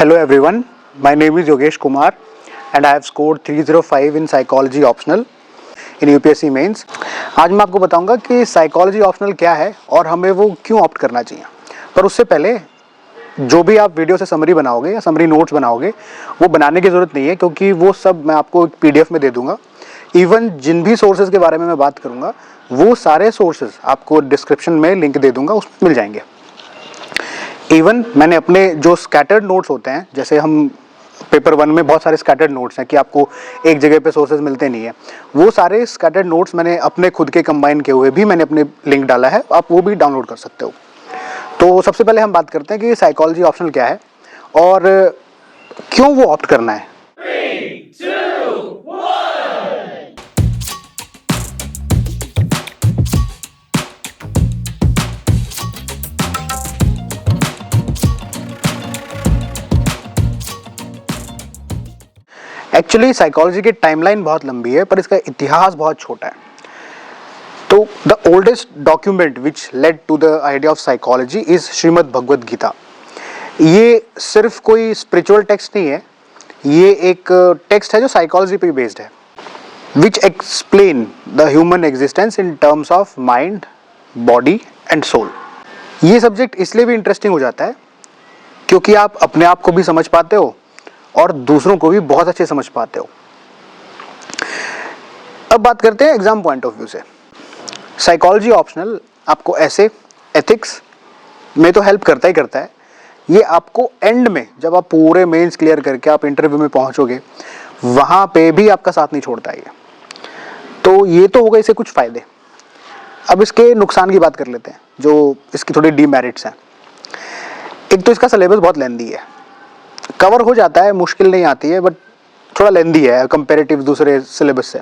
Hello everyone, my name is Yogesh Kumar and I have scored 305 in psychology optional in UPSC mains. आज मैं आपको बताऊंगा कि psychology optional क्या है और हमें वो क्यों ऑप्ट करना चाहिए। पर उससे पहले जो भी आप वीडियो से समरी बनाओगे या समरी नोट्स बनाओगे वो बनाने की ज़रूरत नहीं है, क्योंकि वो सब मैं आपको एक PDF में दे दूंगा। इवन जिन भी सोर्सेज के बारे में मैं बात करूंगा वो सारे सोर्सेज आपको डिस्क्रिप्शन में लिंक दे दूंगा, उसमें मिल जाएंगे। इवन मैंने अपने जो स्कैटर्ड नोट्स होते हैं, जैसे हम पेपर 1 में बहुत सारे स्कैटर्ड नोट्स हैं कि आपको एक जगह पे सोर्सेज मिलते नहीं है, वो सारे स्कैटर्ड नोट्स मैंने अपने खुद के कंबाइन किए हुए भी मैंने अपने लिंक डाला है, आप वो भी डाउनलोड कर सकते हो। तो सबसे पहले हम बात करते हैं कि साइकोलॉजी ऑप्शनल क्या है और क्यों वो ऑप्ट करना है। 3, 2, 1. एक्चुअली साइकोलॉजी की टाइमलाइन बहुत लंबी है पर इसका इतिहास बहुत छोटा है। तो the oldest document which led to the idea of psychology is Shrimad Bhagavad Gita. ये सिर्फ कोई स्पिरिचुअल टेक्स्ट नहीं है, ये एक टेक्स्ट है जो साइकोलॉजी पे बेस्ड है, which explain the human existence in terms of mind, body and soul. ये सब्जेक्ट इसलिए भी इंटरेस्टिंग हो जाता है क्योंकि आप अपने आप को भी समझ पाते हो और दूसरों को भी बहुत अच्छे समझ पाते हो। अब बात करते हैं एग्जाम पॉइंट ऑफ व्यू से। साइकोलॉजी ऑप्शनल आपको ऐसे एथिक्स में तो हेल्प करता ही करता है, ये आपको एंड में जब आप पूरे मेंस क्लियर करके आप इंटरव्यू में पहुंचोगे वहां पे भी आपका साथ नहीं छोड़ता है। तो ये तो हो गए इसके कुछ फायदे। अब इसके नुकसान की बात कर लेते हैं, जो इसकी थोड़ी डीमेरिट्स हैं। एक तो इसका सिलेबस बहुत लेंथी है, कवर हो जाता है, मुश्किल नहीं आती है, बट थोड़ा लेंथी है कंपैरेटिव दूसरे सिलेबस से।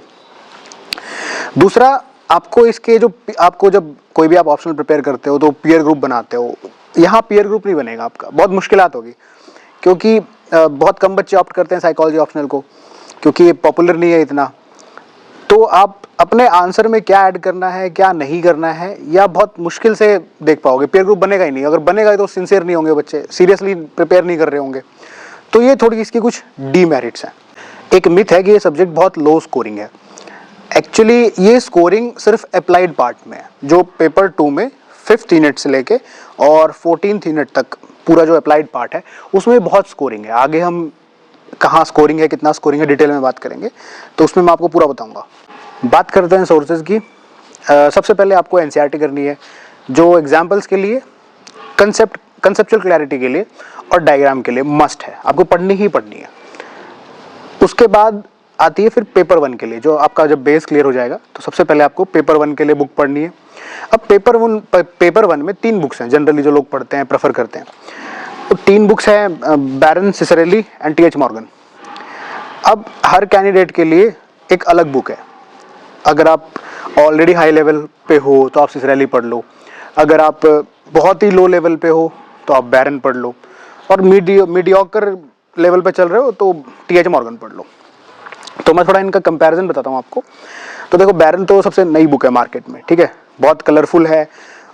दूसरा, आपको इसके जो आपको जब कोई भी आप ऑप्शनल प्रिपेयर करते हो तो पीयर ग्रुप बनाते हो, यहाँ पीयर ग्रुप नहीं बनेगा आपका, बहुत मुश्किलात होगी, क्योंकि बहुत कम बच्चे ऑप्ट करते हैं साइकोलॉजी ऑप्शनल को, क्योंकि ये पॉपुलर नहीं है इतना। तो आप अपने आंसर में क्या ऐड करना है क्या नहीं करना है या बहुत मुश्किल से देख पाओगे। पीयर ग्रुप बनेगा ही नहीं, अगर बनेगा तो सिंसियर नहीं होंगे बच्चे, सीरियसली प्रिपेयर नहीं कर रहे होंगे। तो ये थोड़ी इसकी कुछ डीमेरिट्स हैं। एक मिथ है कि ये सब्जेक्ट बहुत लो स्कोरिंग है। एक्चुअली ये स्कोरिंग सिर्फ अप्लाइड पार्ट में है, जो पेपर 2 में 5th यूनिट से लेके और 14th यूनिट तक पूरा जो अप्लाइड पार्ट है उसमें बहुत स्कोरिंग है। आगे हम कहाँ स्कोरिंग है, कितना स्कोरिंग है, डिटेल में बात करेंगे, तो उसमें मैं आपको पूरा बताऊंगा। बात करते हैं सोर्सेज की। सबसे पहले आपको NCERT करनी है, जो एग्जाम्पल्स के लिए, कंसेप्चुअल क्लैरिटी के लिए और डायग्राम के लिए मस्ट है, आपको पढ़नी ही पढ़नी है। उसके बाद आती है फिर पेपर 1 के लिए, जो आपका जब बेस क्लियर हो जाएगा तो सबसे पहले आपको पेपर 1 के लिए बुक पढ़नी है। अब पेपर 1 में 3 बुक्स हैं जनरली जो लोग पढ़ते हैं, प्रेफर करते हैं। तो 3 बुक्स हैं, बैरन, सिसरेली एंड TH मॉर्गन। अब हर कैंडिडेट के लिए एक अलग बुक है। अगर आप ऑलरेडी हाई लेवल पे हो तो आप सिसरेली पढ़ लो, अगर आप बहुत ही लो लेवल पे हो तो आप बैरन पढ़ लो, और मीडियोकर लेवल पे चल रहे हो तो TH मॉर्गन पढ़ लो। तो मैं थोड़ा इनका कंपैरिजन बताता हूँ आपको। तो देखो, बैरन तो सबसे नई बुक है मार्केट में, ठीक है, बहुत कलरफुल है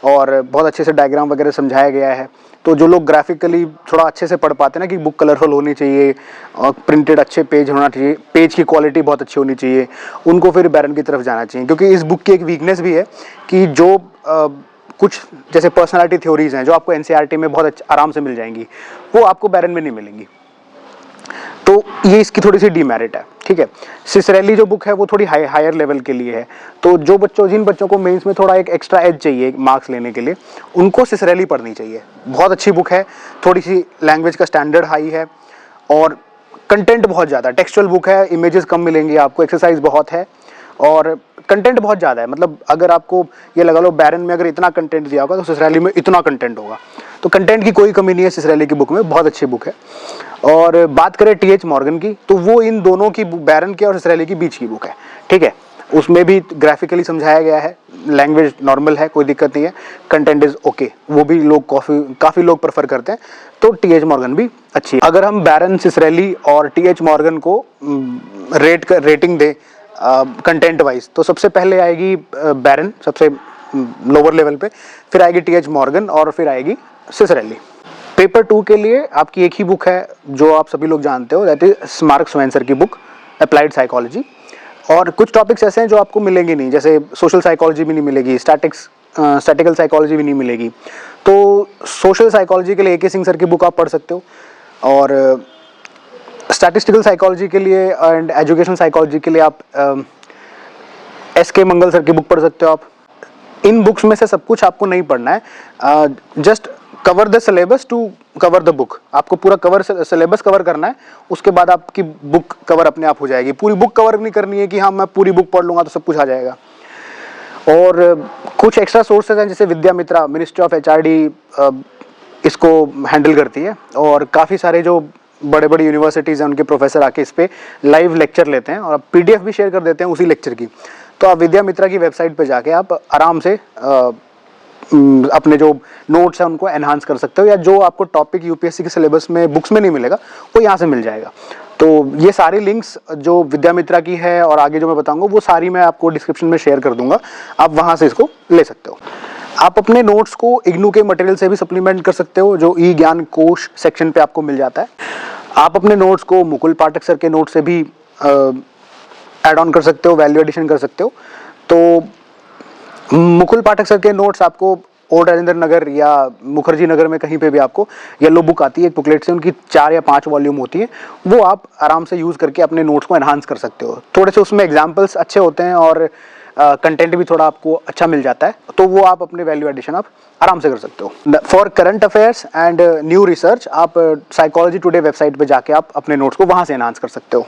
और बहुत अच्छे से डायग्राम वगैरह समझाया गया है। तो जो लोग ग्राफिकली थोड़ा अच्छे से पढ़ पाते हैं ना कि बुक कलरफुल होनी चाहिए और प्रिंटेड अच्छे पेज होना चाहिए, पेज की क्वालिटी बहुत अच्छी होनी चाहिए, उनको फिर बैरन की तरफ जाना चाहिए। क्योंकि इस बुक की एक वीकनेस भी है कि जो कुछ जैसे पर्सनालिटी थ्योरीज हैं जो आपको NCERT में बहुत आराम से मिल जाएंगी, वो आपको बैरन में नहीं मिलेंगी। तो ये इसकी थोड़ी सी डीमेरिट है, ठीक है। सिसरेली जो बुक है वो थोड़ी हायर लेवल के लिए है। तो जिन बच्चों को मेंस में थोड़ा एक एक्स्ट्रा एज चाहिए मार्क्स लेने के लिए, उनको सिसरेली पढ़नी चाहिए। बहुत अच्छी बुक है, थोड़ी सी लैंग्वेज का स्टैंडर्ड हाई है और कंटेंट बहुत ज़्यादा, टेक्सचुअल बुक है, इमेजेस कम मिलेंगी आपको, एक्सरसाइज बहुत है और कंटेंट बहुत ज़्यादा है। मतलब अगर आपको ये लगा लो बैरन में अगर इतना कंटेंट दिया होगा तो सिसरेली में इतना कंटेंट होगा। तो कंटेंट की कोई कमी नहीं है सिसरेली की बुक में, बहुत अच्छी बुक है। और बात करें TH मॉर्गन की, तो वो इन दोनों की, बैरन के और सिसरेली की बीच की बुक है, ठीक है। उसमें भी ग्राफिकली समझाया गया है, लैंग्वेज नॉर्मल है, कोई दिक्कत नहीं है, कंटेंट इज ओके, वो भी लोग काफ़ी लोग प्रेफर करते हैं। तो TH मॉर्गन भी अच्छी है। अगर हम बैरन, सिसरेली और TH मॉर्गन को रेटिंग दें कंटेंट वाइज, तो सबसे पहले आएगी बैरन सबसे लोअर लेवल पे, फिर आएगी TH मॉर्गन और फिर आएगी सिसरेली। पेपर 2 के लिए आपकी एक ही बुक है जो आप सभी लोग जानते हो, दैट इज स्मार्क स्वेंसर की बुक अप्लाइड साइकोलॉजी। और कुछ टॉपिक्स ऐसे हैं जो आपको मिलेंगे नहीं, जैसे सोशल साइकोलॉजी भी नहीं मिलेगी, स्टैटिकल साइकोलॉजी भी नहीं मिलेगी। तो सोशल साइकोलॉजी के लिए AK सिंह सर की बुक आप पढ़ सकते हो, और स्टैटिस्टिकल साइकोलॉजी के लिए एंड एजुकेशन साइकोलॉजी के लिए आप SK मंगल सर की बुक पढ़ सकते हो आप। इन बुक्स में से सब कुछ आपको नहीं पढ़ना है, just cover the syllabus to cover the book. आपको पूरा सिलेबस कवर करना है, उसके बाद आपकी बुक कवर अपने आप हो जाएगी। पूरी बुक कवर नहीं करनी है कि हाँ मैं पूरी बुक पढ़ लूंगा तो सब कुछ आ जाएगा। और कुछ एक्स्ट्रा सोर्सेज हैं, जैसे विद्यामित्रा, मिनिस्ट्री ऑफ HRD इसको हैंडल करती है, और काफ़ी सारे जो बड़े बड़े यूनिवर्सिटीज़ हैं उनके प्रोफेसर आके इस पर लाइव लेक्चर लेते हैं, और PDF भी शेयर कर देते हैं उसी लेक्चर की। तो आप विद्यामित्रा की वेबसाइट पे जाके आप आराम से अपने जो नोट्स हैं उनको एनहांस कर सकते हो, या जो आपको टॉपिक UPSC के सिलेबस में बुक्स में नहीं मिलेगा वो यहाँ से मिल जाएगा। तो ये सारी लिंक्स जो विद्यामित्रा की है और आगे जो मैं बताऊंगा वो सारी मैं आपको डिस्क्रिप्शन में शेयर कर दूंगा, आप वहाँ से इसको ले सकते हो। आप अपने नोट्स को इग्नू के मटेरियल से भी सप्लीमेंट कर सकते हो, जो ज्ञान कोश सेक्शन पे आपको मिल जाता है। आप अपने नोट्स को मुकुल पाठक सर के नोट से भी ऐड ऑन कर सकते हो, वैल्यू एडिशन कर सकते हो। तो मुकुल पाठक सर के नोट्स आपको ओल्ड राजेंद्र नगर या मुखर्जी नगर में कहीं पे भी आपको येलो बुक आती है एक बुकलेट से, उनकी 4 या 5 वॉल्यूम होती है, वो आप आराम से यूज़ करके अपने नोट्स को एनहांस कर सकते हो। थोड़े से उसमें एग्जाम्पल्स अच्छे होते हैं और कंटेंट भी थोड़ा आपको अच्छा मिल जाता है, तो वो आप अपने वैल्यू एडिशन आप आराम से कर सकते हो। For current affairs and new research आप साइकोलॉजी टुडे वेबसाइट पे जाके आप अपने नोट्स को वहाँ से एनहांस कर सकते हो।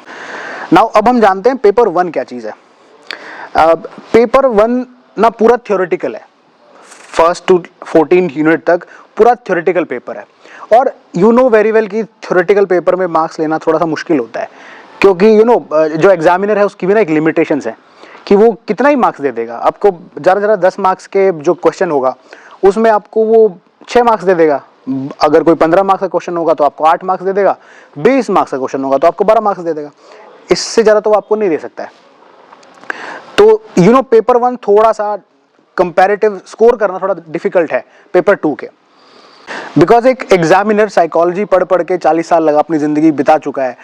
नाउ अब हम जानते हैं पेपर 1 क्या चीज़ है। पेपर 1 ना पूरा थ्योरेटिकल है, 1st to 14 यूनिट तक पूरा थ्योरेटिकल पेपर है, और यू नो वेरी वेल कि थ्योरेटिकल पेपर में मार्क्स लेना थोड़ा सा मुश्किल होता है, क्योंकि जो एग्जामिनर है उसकी भी ना एक लिमिटेशंस है कि वो कितना ही मार्क्स दे देगा आपको। ज़्यादा 10 मार्क्स के जो क्वेश्चन होगा उसमें आपको वो 6 मार्क्स दे देगा। अगर कोई 15 मार्क्स का क्वेश्चन होगा तो आपको 8 मार्क्स दे देगा, 20 मार्क्स का क्वेश्चन होगा तो आपको 12 मार्क्स दे देगा, इससे ज़्यादा तो आपको नहीं दे सकता है। तो पेपर 1 थोड़ा सा कंपैरेटिव स्कोर करना थोड़ा डिफिकल्ट है पेपर 2 के, बिकॉज एक एग्जामिनर साइकोलॉजी पढ़ के 40 साल लगा अपनी ज़िंदगी बिता चुका है।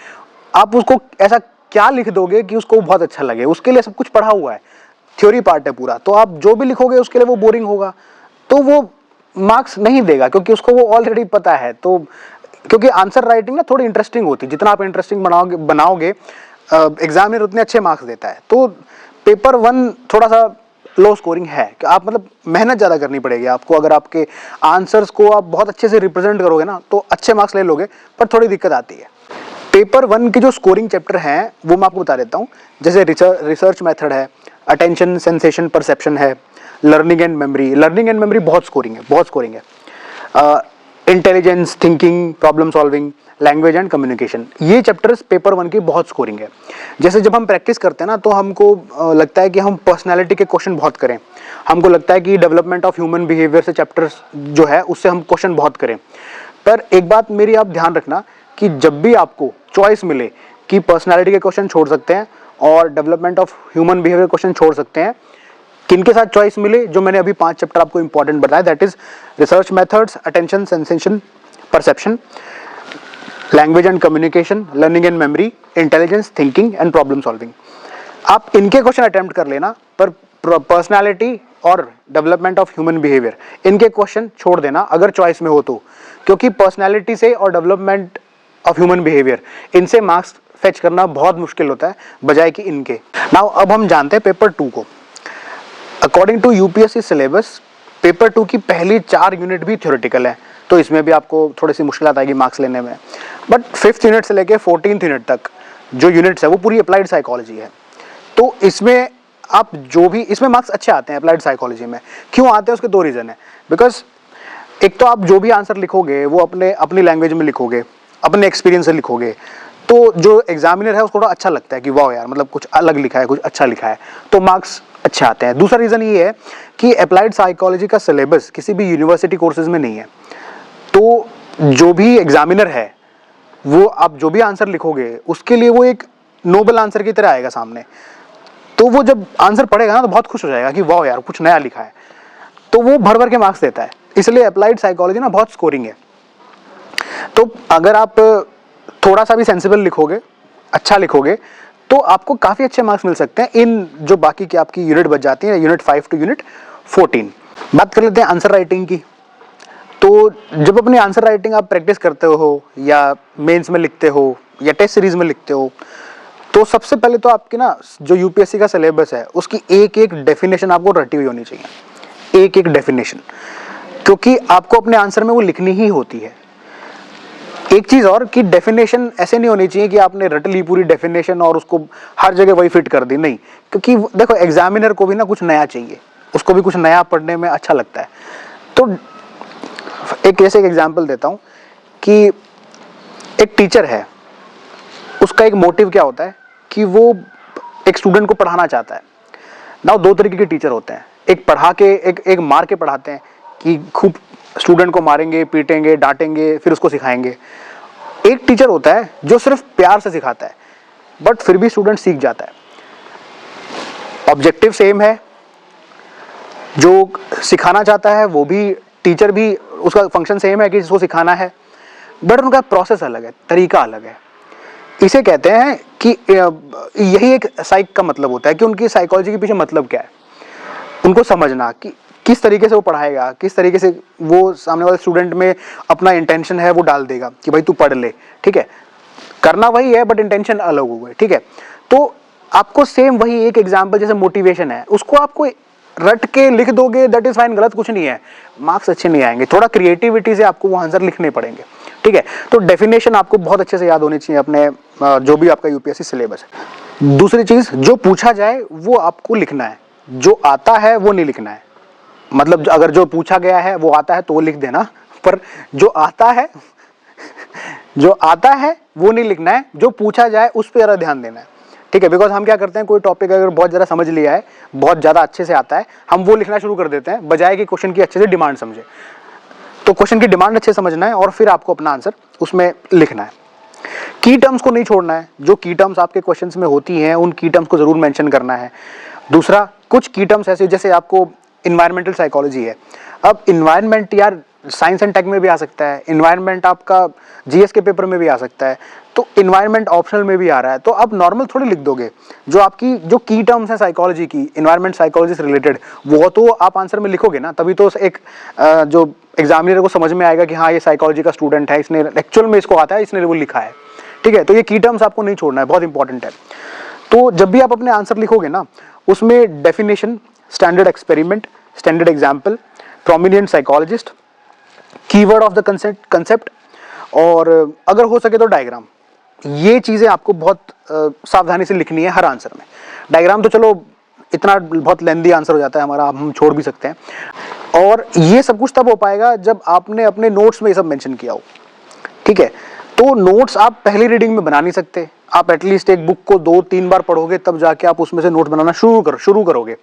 आप उसको ऐसा क्या लिख दोगे कि उसको बहुत अच्छा लगे? उसके लिए सब कुछ पढ़ा हुआ है, थ्योरी पार्ट है पूरा, तो आप जो भी लिखोगे उसके लिए वो बोरिंग होगा, तो वो मार्क्स नहीं देगा, क्योंकि उसको वो ऑलरेडी पता है। तो क्योंकि आंसर राइटिंग ना थोड़ी इंटरेस्टिंग होती है, जितना आप इंटरेस्टिंग बनाओगे एग्जामिनर उतने अच्छे मार्क्स देता है। तो पेपर 1 थोड़ा सा लो स्कोरिंग है कि आप मतलब मेहनत ज़्यादा करनी पड़ेगी आपको। अगर आपके आंसर्स को आप बहुत अच्छे से रिप्रेजेंट करोगे ना तो अच्छे मार्क्स ले लोगे, पर थोड़ी दिक्कत आती है। पेपर 1 के जो स्कोरिंग चैप्टर हैं वो मैं आपको बता देता हूँ, जैसे रिसर्च मेथड है, अटेंशन, सेंसेशन, परसेप्शन है, लर्निंग एंड मेमोरी बहुत स्कोरिंग है, intelligence, thinking, problem solving, language and communication, ये चैप्टर्स पेपर 1 की बहुत स्कोरिंग है। जैसे जब हम प्रैक्टिस करते हैं ना तो हमको लगता है कि हम पर्सनैलिटी के क्वेश्चन बहुत करें, हमको लगता है कि डेवलपमेंट ऑफ ह्यूमन बिहेवियर से चैप्टर्स जो है उससे हम क्वेश्चन बहुत करें। पर एक बात मेरी आप ध्यान रखना कि जब भी आपको चॉइस मिले कि पर्सनैलिटी के क्वेश्चन छोड़ सकते हैं और development of human behaviour question छोड़ सकते हैं, किनके साथ चॉइस मिले, जो मैंने अभी 5 चैप्टर आपको इंपॉर्टेंट बताया, that is research methods, attention, sensation, perception, language and communication, learning and memory, intelligence, thinking and problem solving. आप इनके क्वेश्चन अटेम्प्ट कर लेना, पर पर्सनैलिटी और डेवलपमेंट ऑफ ह्यूमन बिहेवियर इनके क्वेश्चन छोड़ देना अगर चॉइस में हो तो, क्योंकि पर्सनैलिटी से और डेवलपमेंट ऑफ ह्यूमन बिहेवियर इनसे मार्क्स फेच करना बहुत मुश्किल होता है बजाय कि इनके। नाउ अब हम जानते हैं पेपर 2 को। According to UPSC syllabus paper 2 की पहली 4 यूनिट भी थ्योरेटिकल है, तो इसमें भी आपको थोड़ी सी मुश्किल आएगी मार्क्स लेने में। बट 5th यूनिट से लेके 14th यूनिट तक जो यूनिट्स है वो पूरी अप्लाइड साइकोलॉजी है, तो इसमें आप जो भी इसमें मार्क्स अच्छे आते हैं अप्लाइड साइकोलॉजी में। क्यों आते हैं उसके 2 रीज़न है। बिकॉज एक तो आप जो भी आंसर लिखोगे वो अपनी लैंग्वेज में लिखोगे, अपने एक्सपीरियंस से लिखोगे, तो जो एग्जामिनर है उसको थोड़ा अच्छा लगता है कि वाह यार मतलब कुछ अलग लिखा है, कुछ अच्छा लिखा है, तो मार्क्स अच्छे आते हैं। दूसरा रीज़न ये है कि अप्लाइड साइकोलॉजी का सिलेबस किसी भी यूनिवर्सिटी कोर्सेज में नहीं है, तो जो भी एग्जामिनर है वो आप जो भी आंसर लिखोगे उसके लिए वो एक नोबल आंसर की तरह आएगा सामने, तो वो जब आंसर पढ़ेगा ना तो बहुत खुश हो जाएगा कि वाह यार कुछ नया लिखा है, तो वो भर भर के मार्क्स देता है। इसलिए अप्लाइड साइकोलॉजी ना बहुत स्कोरिंग है। तो अगर आप थोड़ा सा भी सेंसिबल लिखोगे, अच्छा लिखोगे, तो आपको काफ़ी अच्छे मार्क्स मिल सकते हैं इन जो बाकी की आपकी यूनिट बच जाती है, यूनिट 5 टू यूनिट 14। बात कर लेते हैं आंसर राइटिंग की। तो जब अपनी आंसर राइटिंग आप प्रैक्टिस करते हो या मेंस में लिखते हो या टेस्ट सीरीज में लिखते हो, तो सबसे पहले तो आपकी ना जो यूपीएससी का सिलेबस है उसकी एक एक डेफिनेशन आपको रटी हुई होनी चाहिए, एक एक डेफिनेशन, क्योंकि आपको अपने आंसर में वो लिखनी ही होती है। एक चीज और कि डेफिनेशन ऐसे नहीं होनी चाहिए कि आपने रट ली पूरी डेफिनेशन और उसको हर जगह वही फिट कर दी, नहीं, क्योंकि देखो एग्जामिनर को भी ना कुछ नया चाहिए, उसको भी कुछ नया पढ़ने में अच्छा लगता है। तो एक जैसे एक एग्जाम्पल देता हूँ कि एक टीचर है, उसका एक मोटिव क्या होता है कि वो एक स्टूडेंट को पढ़ाना चाहता है ना। दो तरीके के टीचर होते हैं, एक पढ़ा के एक मार के पढ़ाते हैं कि खूब स्टूडेंट को मारेंगे, पीटेंगे, डांटेंगे, फिर उसको सिखाएंगे। एक टीचर होता है जो सिर्फ प्यार से सिखाता है, बट फिर भी स्टूडेंट सीख जाता है। ऑब्जेक्टिव सेम है, जो सिखाना चाहता है वो भी, टीचर भी, उसका फंक्शन सेम है कि जिसको सिखाना है, बट उनका प्रोसेस अलग है, तरीका अलग है। इसे कहते हैं कि यही एक साइक का मतलब होता है कि उनकी साइकोलॉजी के पीछे मतलब क्या है, उनको समझना कि किस तरीके से वो पढ़ाएगा, किस तरीके से वो सामने वाले स्टूडेंट में अपना इंटेंशन है वो डाल देगा कि भाई तू पढ़ ले, ठीक है, करना वही है बट इंटेंशन अलग हो गए, ठीक है। तो आपको सेम वही एक एग्जाम्पल जैसे मोटिवेशन है, उसको आपको रट के लिख दोगे दैट इज फाइन, गलत कुछ नहीं है, मार्क्स अच्छे नहीं आएंगे, थोड़ा क्रिएटिविटी से आपको वो आंसर लिखने पड़ेंगे, ठीक है। तो डेफिनेशन आपको बहुत अच्छे से याद होनी चाहिए अपने जो भी आपका यूपीएससी सिलेबस है। दूसरी चीज, जो पूछा जाए वो आपको लिखना है, जो आता है वो नहीं लिखना है। मतलब अगर जो पूछा गया है वो आता है तो वो लिख देना, पर जो आता है जो आता है वो नहीं लिखना है, जो पूछा जाए उस पर ज़रा ध्यान देना है, ठीक है। बिकॉज हम क्या करते हैं, कोई टॉपिक अगर बहुत ज़्यादा समझ लिया है, बहुत ज़्यादा अच्छे से आता है, हम वो लिखना शुरू कर देते हैं बजाय कि क्वेश्चन की अच्छे से डिमांड समझे। तो क्वेश्चन की डिमांड अच्छे समझना है और फिर आपको अपना आंसर उसमें लिखना है। की टर्म्स को नहीं छोड़ना है, जो की टर्म्स आपके क्वेश्चंस में होती हैं उन की टर्म्स को जरूर मेंशन करना है। दूसरा, कुछ की टर्म्स ऐसे जैसे आपको इन्वायरमेंटल साइकोलॉजी है, अब इन्वायरमेंट यार साइंस एंड टेक में भी आ सकता है, इन्वायरमेंट आपका जीएस के पेपर में भी आ सकता है, तो इन्वायरमेंट ऑप्शनल में भी आ रहा है, तो आप नॉर्मल थोड़ी लिख दोगे। जो आपकी जो की टर्म्स है साइकोलॉजी की, इन्वायरमेंट साइकोलॉजी से रिलेटेड, वो तो आप आंसर में लिखोगे ना, तभी तो एक जो एग्जामिनर को समझ में आएगा कि हाँ ये साइकोलॉजी का स्टूडेंट है, इसने एक्चुअल में इसको आता है, इसने वो लिखा है, ठीक है। तो ये की टर्म्स आपको नहीं छोड़ना है, बहुत इंपॉर्टेंट है। तो जब भी आप अपने आंसर लिखोगे ना, उसमें definition, standard experiment, standard example, prominent psychologist, keyword of the concept और अगर हो सके तो डायग्राम, ये चीज़ें आपको बहुत सावधानी से लिखनी है हर आंसर में। डायग्राम तो चलो इतना बहुत लेंदी आंसर हो जाता है हमारा, हम छोड़ भी सकते हैं, और ये सब कुछ तब हो पाएगा जब आपने अपने नोट्स में ये सब मेंशन किया हो, ठीक है। तो नोट्स आप पहली रीडिंग में बना नहीं सकते, आप एटलीस्ट एक बुक को 2-3 बार पढ़ोगे तब जाके आप उसमें से नोट बनाना शुरू करोगे,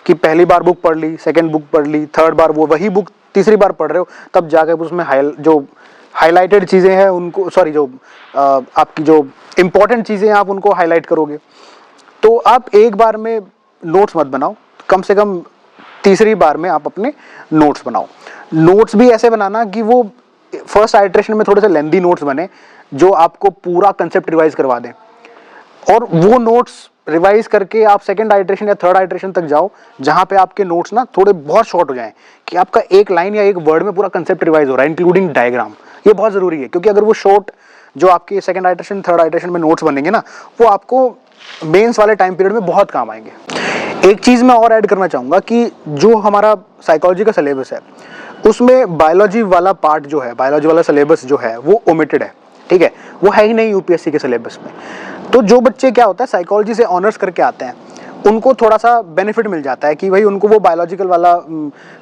कि पहली बार बुक पढ़ ली, सेकंड बुक पढ़ ली, थर्ड बार वो वही बुक तीसरी बार पढ़ रहे हो, तब जाके उसमें जो हाईलाइटेड चीज़ें हैं उनको, सॉरी, जो आपकी जो इम्पोर्टेंट चीज़ें हैं आप उनको हाईलाइट करोगे। तो आप एक बार में नोट्स मत बनाओ, कम से कम तीसरी बार में आप अपने नोट्स बनाओ। नोट्स भी ऐसे बनाना कि वो फर्स्ट आइटरेशन में थोड़े से लेंदी नोट्स बने, जो आपको पूरा कंसेप्ट रिवाइज करवा दें, और वो नोट्स रिवाइज करके आप सेकंड आइटरेशन या थर्ड आइटरेशन तक जाओ जहां पे आपके नोट्स ना थोड़े बहुत शॉर्ट हो जाएं, कि आपका एक लाइन या एक वर्ड में पूरा कंसेप्ट रिवाइज हो रहा है इंक्लूडिंग डायग्राम। ये बहुत जरूरी है, क्योंकि अगर वो शॉर्ट जो आपके सेकंड आइटरेशन थर्ड आइटरेशन में नोट्स बनेंगे ना, वो आपको मेंस वाले टाइम पीरियड में बहुत काम आएंगे। एक चीज मैं और ऐड करना चाहूंगा कि जो हमारा साइकोलॉजी का सिलेबस है उसमें बायोलॉजी वाला पार्ट जो है, बायोलॉजी वाला सिलेबस जो है वो ओमिटेड है, ठीक है, वो है ही नहीं यूपीएससी के सिलेबस में। तो जो बच्चे क्या होता है साइकोलॉजी से ऑनर्स करके आते हैं, उनको थोड़ा सा बेनिफिट मिल जाता है कि भाई उनको वो बायोलॉजिकल वाला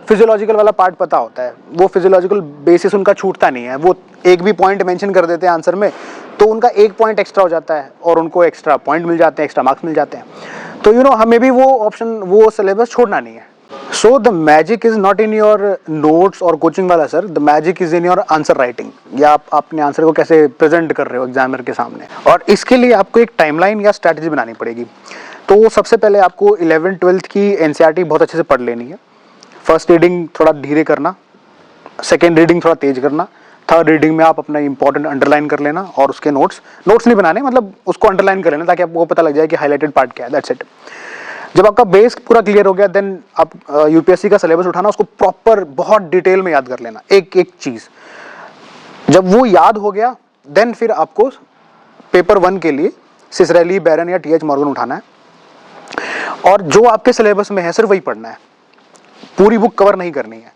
फिजियोलॉजिकल वाला पार्ट पता होता है, वो फिजियोलॉजिकल बेसिस उनका छूटता नहीं है, वो एक भी पॉइंट मेंशन कर देते हैं आंसर में तो उनका एक पॉइंट एक्स्ट्रा हो जाता है और उनको एक्स्ट्रा पॉइंट मिल जाते हैं, एक्स्ट्रा मार्क्स मिल जाते हैं। तो हमें भी वो ऑप्शन, वो सिलेबस छोड़ना नहीं है। So the magic is not in your notes और कोचिंग वाला sir, the magic is in your answer writing, या आप अपने आंसर को कैसे प्रेजेंट कर रहे हो एग्जामिनर के सामने। और इसके लिए आपको एक टाइमलाइन या स्ट्रैटेजी बनानी पड़ेगी। तो सबसे पहले आपको 11th-12th की एनसीईआरटी बहुत अच्छे से पढ़ लेनी है। फर्स्ट रीडिंग थोड़ा धीरे करना, सेकेंड रीडिंग थोड़ा तेज करना, थर्ड रीडिंग में आप अपना इंपॉर्टेंट अंडरलाइन कर लेना और उसके नोट्स नहीं बनाने, मतलब उसको अंडरलाइन कर लेना ताकि आपको पता लग जाए कि हाईलाइटेड पार्ट क्या है, दैट्स इट। जब आपका बेस पूरा क्लियर हो गया देन आप यूपीएससी का सिलेबस उठाना, उसको प्रॉपर बहुत डिटेल में याद कर लेना एक एक चीज। जब वो याद हो गया देन फिर आपको पेपर 1 के लिए सिसरेली, बैरन या टीएच मॉर्गन उठाना है और जो आपके सिलेबस में है सिर्फ वही पढ़ना है, पूरी बुक कवर नहीं करनी है।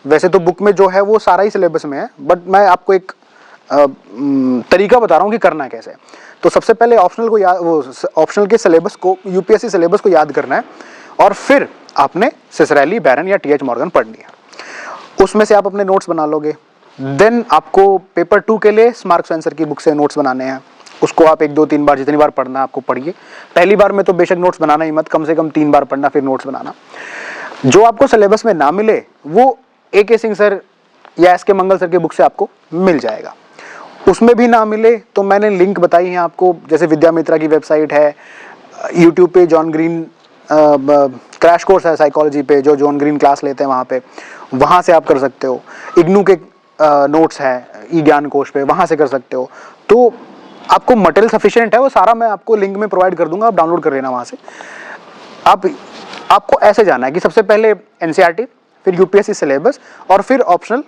वैसे तो बुक में जो है वो सारा ही सिलेबस में है, बट मैं आपको एक तरीका बता रहा हूँ कि करना कैसे। तो सबसे पहले ऑप्शनल के सिलेबस को, यूपीएससी सिलेबस को याद करना है और फिर आपने सिसरेली, बैरन या टीएच मॉर्गन पढ़नी है। उसमें से आप अपने नोट्स बना लोगे। देन आपको पेपर 2 के लिए स्मार्ट सेंसर की बुक से नोट्स बनाने हैं। उसको आप 1, 2, 3 बार, जितनी बार पढ़ना है आपको पढ़िए। पहली बार में तो बेशक नोट्स बनाना ही मत, कम से कम 3 बार पढ़ना फिर नोट्स बनाना। जो आपको सिलेबस में ना मिले वो AK सिंह सर या SK मंगल सर की बुक से आपको मिल जाएगा। उसमें भी ना मिले तो मैंने लिंक बताई है आपको, जैसे विद्यामित्रा की वेबसाइट है, यूट्यूब पे जॉन ग्रीन क्रैश कोर्स है साइकोलॉजी पे, जो जॉन ग्रीन क्लास लेते हैं वहाँ से आप कर सकते हो। इग्नू के नोट्स है ई ज्ञान कोश पे, वहाँ से कर सकते हो। तो आपको मटेरियल सफिशिएंट है, वो सारा मैं आपको लिंक में प्रोवाइड कर दूंगा, आप डाउनलोड कर लेना वहाँ से। आपको ऐसे जाना है कि सबसे पहले NCERT, फिर यूपीएससी सिलेबस और फिर ऑप्शनल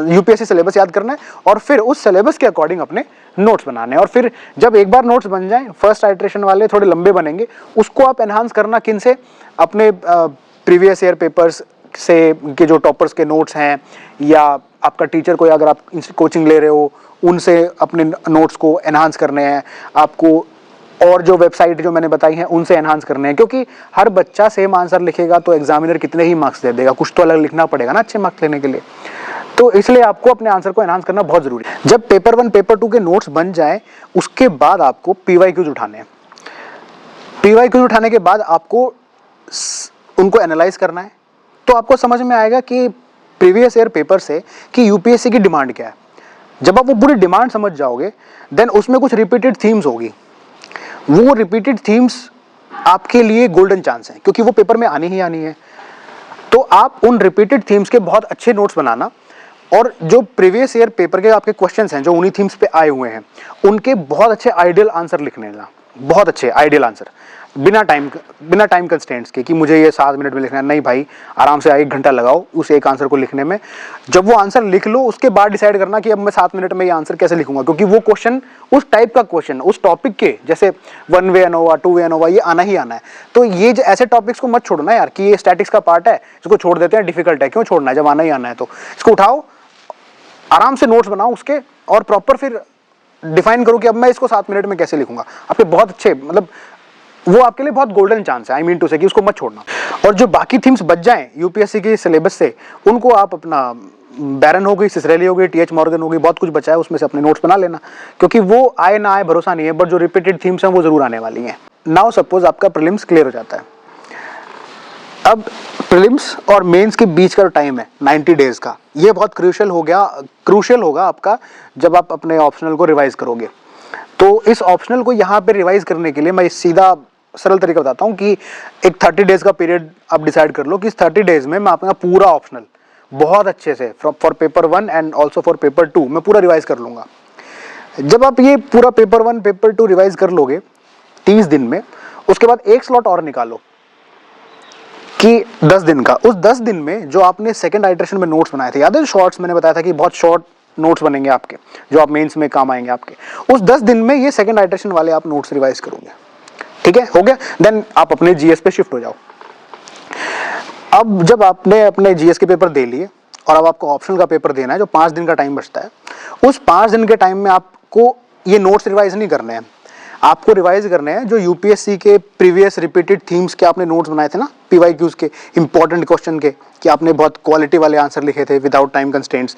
यूपीएससी सिलेबस याद करना है और फिर उस सिलेबस के अकॉर्डिंग अपने नोट्स बनाने हैं। और फिर जब एक बार नोट्स बन जाएं, फर्स्ट आइटरेशन वाले थोड़े लंबे बनेंगे, उसको आप एनहांस करना किन से, अपने प्रीवियस ईयर पेपर्स से के जो टॉपर्स के नोट्स हैं, या आपका टीचर कोई अगर आप कोचिंग ले रहे हो उनसे अपने नोट्स को एनहांस करने हैं आपको, और जो वेबसाइट जो मैंने बताई हैं उनसे एनहांस करने हैं। क्योंकि हर बच्चा सेम आंसर लिखेगा तो एग्जामिनर कितने ही मार्क्स दे देगा, कुछ तो अलग लिखना पड़ेगा ना अच्छे मार्क्स लेने के लिए। तो इसलिए आपको अपने आंसर को एनहांस करना बहुत जरूरी है। जब पेपर 1 पेपर 2 के नोट्स बन जाए उसके बाद आपको PYQs उठाने हैं। PYQs उठाने के बाद आपको उनको एनालाइज करना है। तो आपको समझ में आएगा कि प्रीवियस ईयर पेपर से कि यूपीएससी की डिमांड क्या है। जब आप वो पूरी डिमांड समझ जाओगे देन उसमें कुछ रिपीटेड थीम्स होगी। वो रिपीटेड थीम्स आपके लिए गोल्डन चांस है, क्योंकि वो पेपर में आनी ही आनी है। तो आप उन रिपीटेड थीम्स के बहुत अच्छे नोट्स बनाना और जो प्रीवियस ईयर पेपर के आपके क्वेश्चंस हैं जो उन्हीं थीम्स पे आए हुए हैं उनके बहुत अच्छे आइडियल आंसर लिखने ना, बहुत अच्छे आइडियल आंसर, बिना टाइम कंस्ट्रेंट्स के कि मुझे ये 7 मिनट में लिखना है। नहीं भाई, आराम से 1 घंटा लगाओ उस एक आंसर को लिखने में। जब वो आंसर लिख लो उसके बाद डिसाइड करना कि अब मैं 7 मिनट में ये आंसर कैसे लिखूंगा, क्योंकि वो क्वेश्चन उस टाइप का क्वेश्चन उस टॉपिक के, जैसे 1 वे एनोवा 2 वे एनोवा, ये आना ही आना है। तो ये ऐसे टॉपिक्स को मत छोड़ना यार कि ये स्टैटिक्स का पार्ट है इसको छोड़ देते हैं, डिफिकल्ट है, क्यों छोड़ना है जब आना ही आना है। तो इसको उठाओ, आराम से नोट्स बनाओ उसके और प्रॉपर फिर डिफाइन करो कि अब मैं इसको 7 मिनट में कैसे लिखूंगा। आपके बहुत अच्छे, मतलब वो आपके लिए बहुत गोल्डन चांस है, आई मीन टू से, कि उसको मत छोड़ना। और जो बाकी थीम्स बच जाएं यूपीएससी के सिलेबस से, उनको आप अपना बैरन हो गई, सिसरेली हो गई, टीएच मॉर्गन हो गई, बहुत कुछ बचा है उसमें से अपने नोट्स बना लेना, क्योंकि वो आए ना आए भरोसा नहीं है, बट जो रिपीटेड थीम्स हैं वो जरूर आने वाली हैं। नाउ सपोज आपका प्रीलिम्स क्लियर हो जाता है। अब प्रीलिम्स और मेंस के बीच का जो टाइम है 90 डेज का, ये बहुत क्रूशियल होगा आपका जब आप अपने ऑप्शनल को रिवाइज करोगे। तो इस ऑप्शनल को यहाँ पे रिवाइज करने के लिए मैं सीधा सरल तरीका बताता हूँ कि एक 30 डेज का पीरियड आप डिसाइड कर लो कि इस 30 डेज में मैं अपना पूरा ऑप्शनल बहुत अच्छे से for paper 1 and also for paper 2 मैं पूरा रिवाइज कर लूँगा। जब आप ये पूरा पेपर 1 पेपर 2 रिवाइज कर लोगे 30 दिन में, उसके बाद एक स्लॉट और निकालो कि 10 दिन का। उस 10 दिन में जो आपने सेकेंड आइटरेशन में नोट्स बनाए थे, याद है शॉर्ट्स मैंने बताया था कि बहुत शॉर्ट नोट्स बनेंगे आपके जो आप मेंस में काम आएंगे आपके, उस 10 दिन में ये सेकेंड आइटरेशन वाले आप नोट्स रिवाइज करोगे। ठीक है, हो गया। देन आप अपने जीएस पे शिफ्ट हो जाओ। अब जब आपने अपने जीएस के पेपर दे लिए और अब आपको ऑप्शनल का पेपर देना है, जो 5 दिन का टाइम बचता है, उस 5 दिन के टाइम में आपको ये नोट्स रिवाइज नहीं करने हैं, आपको रिवाइज करने हैं जो यूपीएससी के प्रीवियस रिपीटेड थीम्स के आपने नोट्स बनाए थे ना, पीवाईक्यूज के इंपॉर्टेंट क्वेश्चन के, कि आपने बहुत क्वालिटी वाले आंसर लिखे थे विदाउट टाइम कंस्ट्रेंट्स,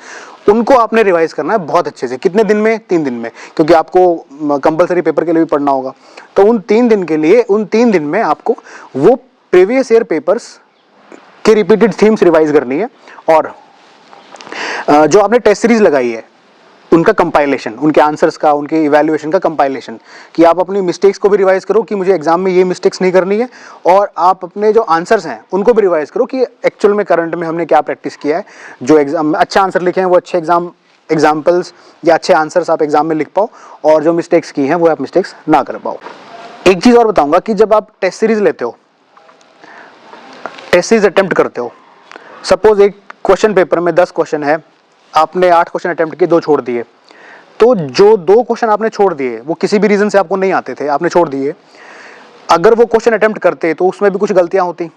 उनको आपने रिवाइज करना है बहुत अच्छे से। कितने दिन में? 3 दिन में, क्योंकि आपको कंपलसरी पेपर के लिए भी पढ़ना होगा। तो उन 3 दिन में आपको वो प्रीवियस ईयर पेपर्स के रिपीटेड थीम्स रिवाइज करनी है, और जो आपने टेस्ट सीरीज लगाई है उनका कंपाइलेशन, उनके आंसर्स का, उनके इवैल्यूएशन का कंपाइलेशन, कि आप अपनी मिस्टेक्स को भी रिवाइज करो कि मुझे एग्जाम में ये मिस्टेक्स नहीं करनी है, और आप अपने जो आंसर्स हैं उनको भी रिवाइज करो कि एक्चुअल में करंट में हमने क्या प्रैक्टिस किया है। जो एग्जाम में अच्छा आंसर लिखे हैं वो अच्छे एग्जाम एग्जाम्पल्स या अच्छे आंसर्स आप एग्जाम में लिख पाओ और जो मिस्टेक्स की हैं वो आप मिस्टेक्स ना कर पाओ। एक चीज़ और बताऊंगा कि जब आप टेस्ट सीरीज लेते हो, टेस्ट सीरीज अटेम्प्ट करते हो, सपोज एक क्वेश्चन पेपर में 10 क्वेश्चन है, आपने 8 क्वेश्चन अटेम्प्ट किए, 2 छोड़ दिए, तो जो 2 क्वेश्चन आपने छोड़ दिए वो किसी भी रीज़न से आपको नहीं आते थे, आपने छोड़ दिए, अगर वो क्वेश्चन अटेम्प्ट करते तो उसमें भी कुछ गलतियां होती,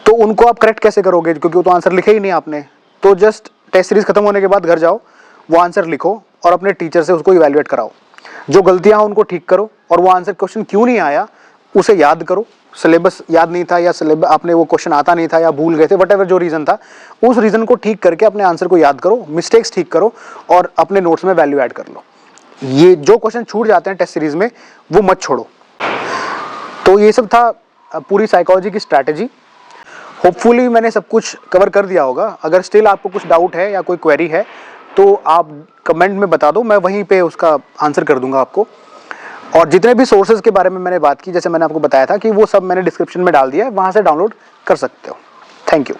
तो उनको आप करेक्ट कैसे करोगे, क्योंकि वो तो आंसर लिखे ही नहीं आपने। तो जस्ट टेस्ट सीरीज खत्म होने के बाद घर जाओ, वो आंसर लिखो और अपने टीचर से उसको इवैल्यूएट कराओ, जो गलतियां हैं उनको ठीक करो, और वो आंसर क्वेश्चन क्यों नहीं आया उसे याद करो, सिलेबस याद नहीं था या सिलेबस आपने वो क्वेश्चन आता नहीं था या भूल गए थे, वट जो रीज़न था, उस रीज़न को ठीक करके अपने आंसर को याद करो, मिस्टेक्स ठीक करो और अपने नोट्स में वैल्यू ऐड कर लो। ये जो क्वेश्चन छूट जाते हैं टेस्ट सीरीज में वो मत छोड़ो। तो ये सब था पूरी साइकोलॉजी की स्ट्रैटेजी। होपफुली मैंने सब कुछ कवर कर दिया होगा। अगर स्टिल आपको कुछ डाउट है या कोई क्वेरी है तो आप कमेंट में बता दो, मैं वहीं पे उसका आंसर कर दूंगा आपको। और जितने भी सोर्सेज के बारे में मैंने बात की, जैसे मैंने आपको बताया था कि वो सब मैंने डिस्क्रिप्शन में डाल दिया है, वहाँ से डाउनलोड कर सकते हो। Thank you.